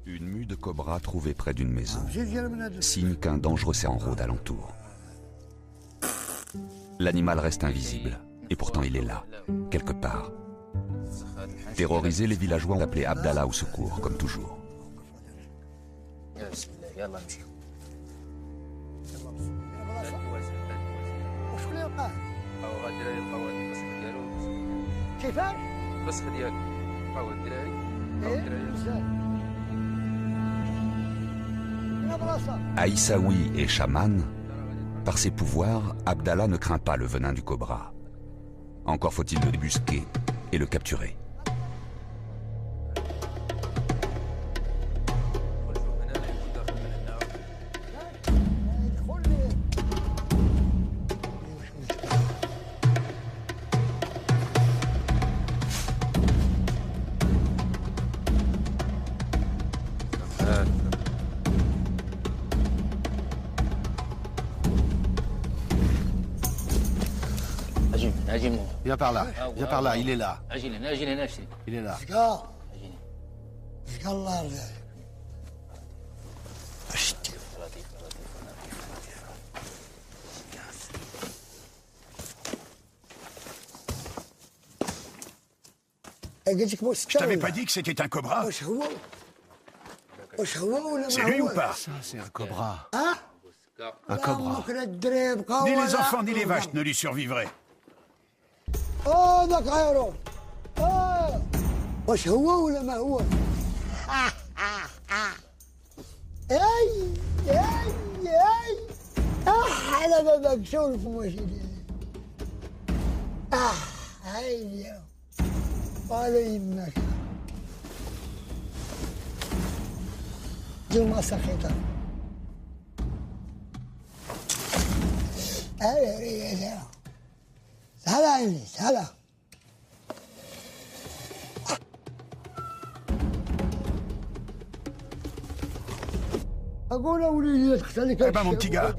Une mue de cobra trouvée près d'une maison, signe qu'un dangereux serpent rôde alentour. L'animal reste invisible, et pourtant il est là, quelque part. Terrorisés, les villageois ont appelé Abdallah au secours, comme toujours. Aïssaoui et chaman, par ses pouvoirs, Abdallah ne craint pas le venin du cobra. Encore faut-il le débusquer et le capturer. Viens par là, il est là. Il est là. Je t'avais pas dit que c'était un cobra? C'est lui ou pas? Ça, c'est un cobra. Hein? Un cobra. Ni les enfants ni les vaches ne lui survivraient. اه ذاك غيره واش هو ولا ما هو اي على بابك شوف واش هاي قالوا يمك جمعة سخيطة هلا ريال هلا عيني هلا اقول وليدي تختلك Eh ben mon petit gars,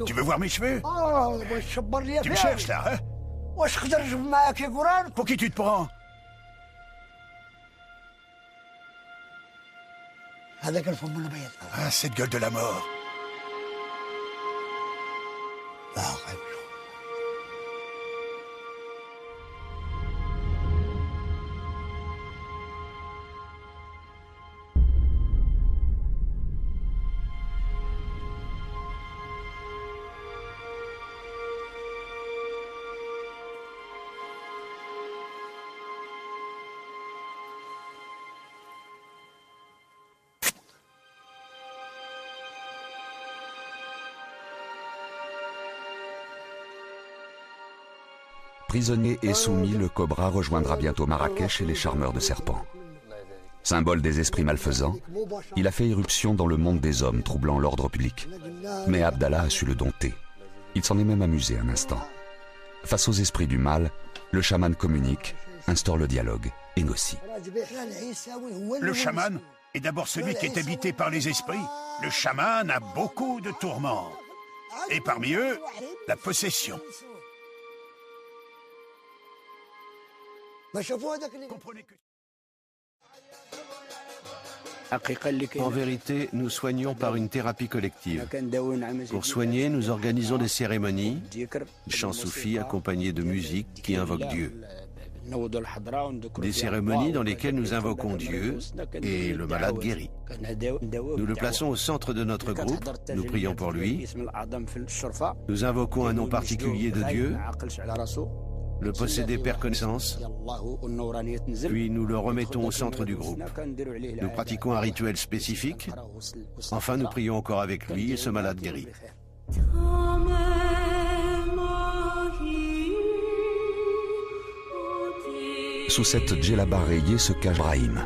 tu veux voir mes cheveux? Tu me cherches là, hein? واش نقدر نجيب معاك يا قران Pour qui tu te prends? هذاك الفم الابيض Ah, cette gueule de la mort. لا غير Prisonnier et soumis, le cobra rejoindra bientôt Marrakech et les charmeurs de serpents. Symbole des esprits malfaisants, il a fait irruption dans le monde des hommes, troublant l'ordre public. Mais Abdallah a su le dompter. Il s'en est même amusé un instant. Face aux esprits du mal, le chaman communique, instaure le dialogue et négocie. Le chaman est d'abord celui qui est habité par les esprits. Le chaman a beaucoup de tourments. Et parmi eux, la possession. Comprenez que... En vérité, nous soignons par une thérapie collective. Pour soigner, nous organisons des cérémonies, chants soufis accompagnés de musique qui invoquent Dieu. Des cérémonies dans lesquelles nous invoquons Dieu et le malade guérit. Nous le plaçons au centre de notre groupe, nous prions pour lui, nous invoquons un nom particulier de Dieu, le possédé perd connaissance, puis nous le remettons au centre du groupe. Nous pratiquons un rituel spécifique, enfin nous prions encore avec lui et ce malade guérit. Sous cette djellaba rayée se cache Brahim.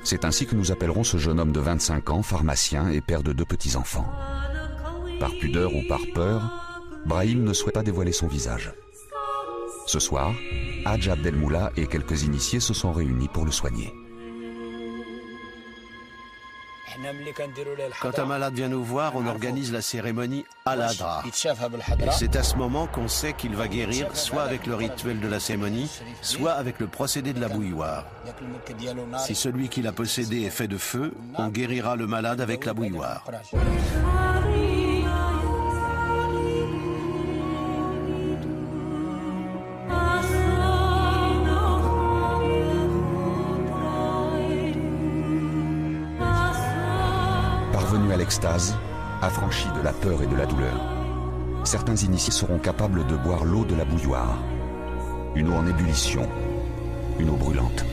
C'est ainsi que nous appellerons ce jeune homme de 25 ans, pharmacien et père de 2 petits-enfants. Par pudeur ou par peur, Brahim ne souhaite pas dévoiler son visage. Ce soir, Hadj Abdelmoula et quelques initiés se sont réunis pour le soigner. Quand un malade vient nous voir, on organise la cérémonie Al-Adra. Et c'est à ce moment qu'on sait qu'il va guérir, soit avec le rituel de la cérémonie, soit avec le procédé de la bouilloire. Si celui qui l'a possédé est fait de feu, on guérira le malade avec la bouilloire. Parvenus à l'extase, affranchis de la peur et de la douleur, certains initiés seront capables de boire l'eau de la bouilloire, une eau en ébullition, une eau brûlante.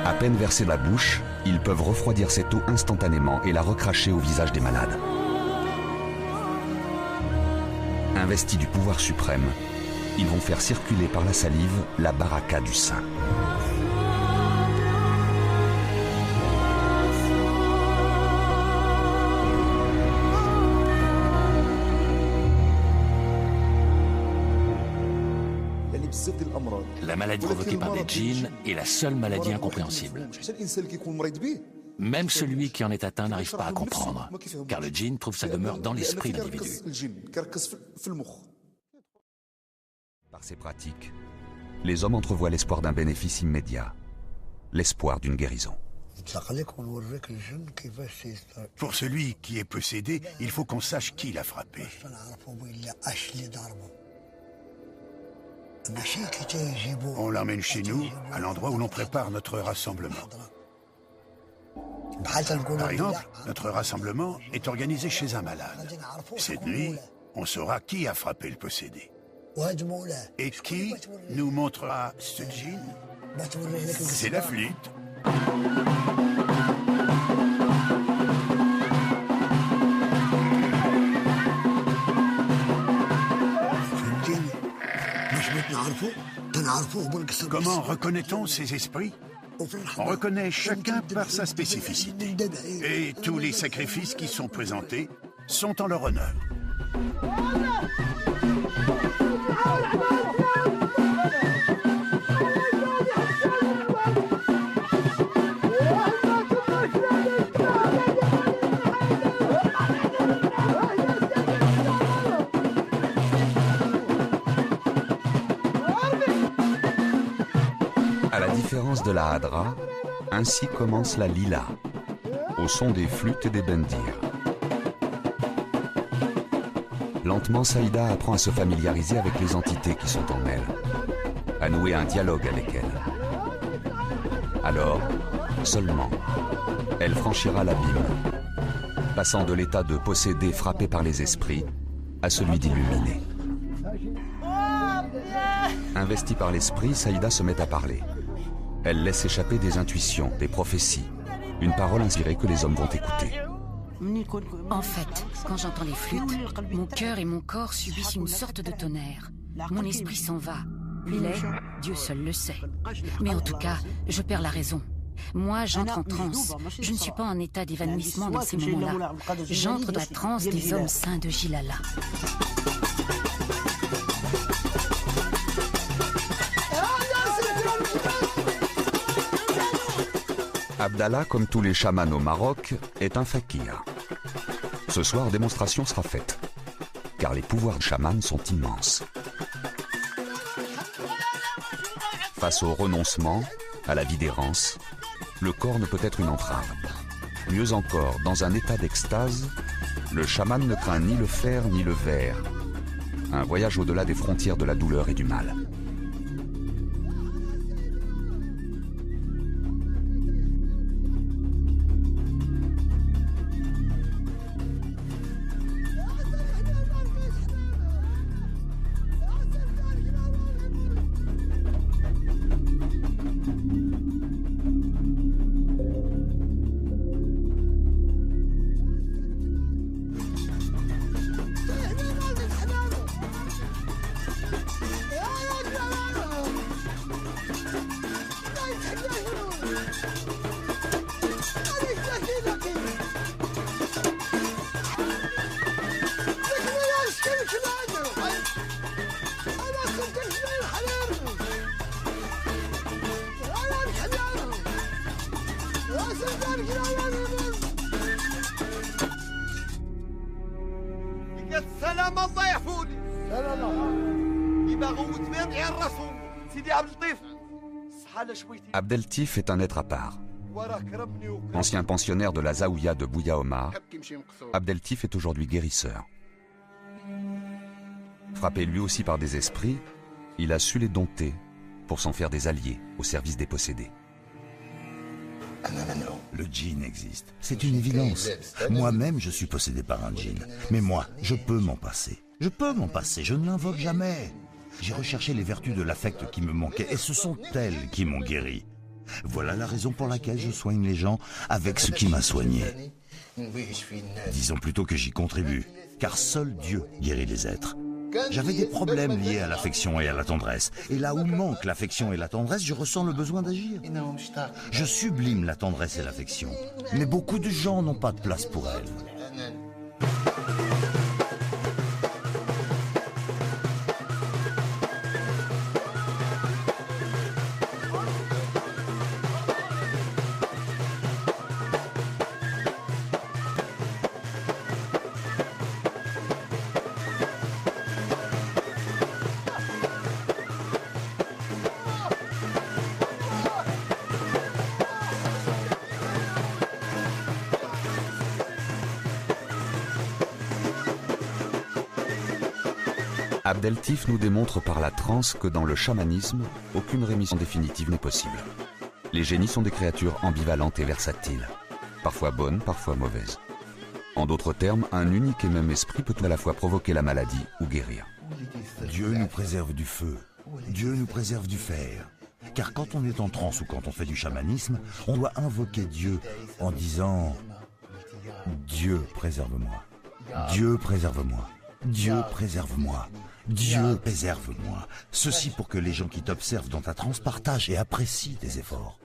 À peine versée dans la bouche, ils peuvent refroidir cette eau instantanément et la recracher au visage des malades. Investis du pouvoir suprême, ils vont faire circuler par la salive la baraka du saint. La maladie provoquée par des djinns est la seule maladie incompréhensible. Même celui qui en est atteint n'arrive pas à comprendre, car le djinn trouve sa demeure dans l'esprit de l'individu. Par ces pratiques, les hommes entrevoient l'espoir d'un bénéfice immédiat, l'espoir d'une guérison. Pour celui qui est possédé, il faut qu'on sache qui l'a frappé. On l'emmène chez nous, à l'endroit où l'on prépare notre rassemblement. Par exemple, notre rassemblement est organisé chez un malade. Cette nuit, on saura qui a frappé le possédé. Et qui nous montrera ce djinn? C'est la flûte. Comment reconnaît-on ces esprits? On reconnaît chacun par sa spécificité. Et tous les sacrifices qui sont présentés sont en leur honneur. À la différence de la Hadra, ainsi commence la Lila, au son des flûtes et des bendirs. Lentement, Saïda apprend à se familiariser avec les entités qui sont en elle, à nouer un dialogue avec elles. Alors, seulement, elle franchira l'abîme, passant de l'état de possédé frappé par les esprits à celui d'illuminé. Investie par l'esprit, Saïda se met à parler. Elle laisse échapper des intuitions, des prophéties, une parole inspirée que les hommes vont écouter. En fait, quand j'entends les flûtes, mon cœur et mon corps subissent une sorte de tonnerre. Mon esprit s'en va. Où il est, Dieu seul le sait. Mais en tout cas, je perds la raison. Moi, j'entre en transe. Je ne suis pas en état d'évanouissement dans ces moments-là. J'entre dans la transe des hommes saints de Jilala. Abdallah, comme tous les chamans au Maroc, est un fakir. Ce soir, démonstration sera faite, car les pouvoirs de chaman sont immenses. Face au renoncement, à la vie d'errance, le corps ne peut être une entrave. Mieux encore, dans un état d'extase, le chaman ne craint ni le fer ni le verre. Un voyage au-delà des frontières de la douleur et du mal. Abdeltif est un être à part. Ancien pensionnaire de la Zaouïa de Bouya Omar, Abdeltif est aujourd'hui guérisseur. Frappé lui aussi par des esprits, il a su les dompter pour s'en faire des alliés au service des possédés. Le djinn existe, c'est une évidence. Moi-même, je suis possédé par un djinn. Mais moi, je peux m'en passer. Je peux m'en passer, je ne l'invoque jamais. J'ai recherché les vertus de l'affect qui me manquaient et ce sont elles qui m'ont guéri. Voilà la raison pour laquelle je soigne les gens avec ce qui m'a soigné. Disons plutôt que j'y contribue, car seul Dieu guérit les êtres. J'avais des problèmes liés à l'affection et à la tendresse. Et là où manque l'affection et la tendresse, je ressens le besoin d'agir. Je sublime la tendresse et l'affection. Mais beaucoup de gens n'ont pas de place pour elles. Abdeltif nous démontre par la transe que dans le chamanisme, aucune rémission définitive n'est possible. Les génies sont des créatures ambivalentes et versatiles, parfois bonnes, parfois mauvaises. En d'autres termes, un unique et même esprit peut à la fois provoquer la maladie ou guérir. Dieu nous préserve du feu, Dieu nous préserve du fer. Car quand on est en transe ou quand on fait du chamanisme, on doit invoquer Dieu en disant « Dieu préserve-moi, Dieu préserve-moi, Dieu préserve-moi, Dieu préserve-moi ». Ceci pour que les gens qui t'observent dans ta transe partagent et apprécient tes efforts.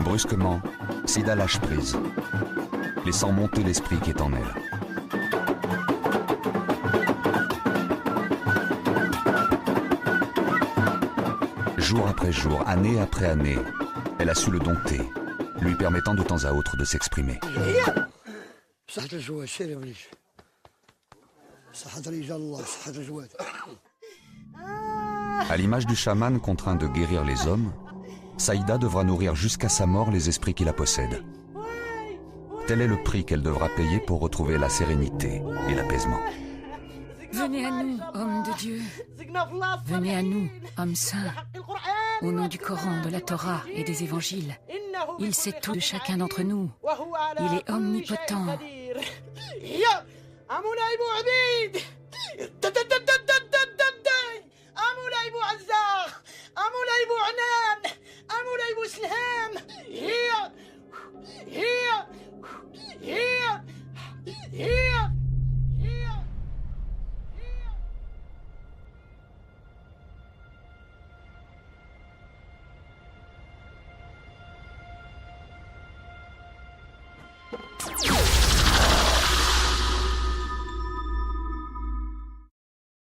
Brusquement, Sida lâche prise, laissant monter l'esprit qui est en elle. Jour après jour, année après année, elle a su le dompter, lui permettant de temps à autre de s'exprimer. À l'image du chaman contraint de guérir les hommes, Saïda devra nourrir jusqu'à sa mort les esprits qui la possèdent. Tel est le prix qu'elle devra payer pour retrouver la sérénité et l'apaisement. Venez à nous, hommes de Dieu. Venez à nous, hommes saints. Au nom du Coran, de la Torah et des évangiles. Il sait tout de chacun d'entre nous. Il est omnipotent.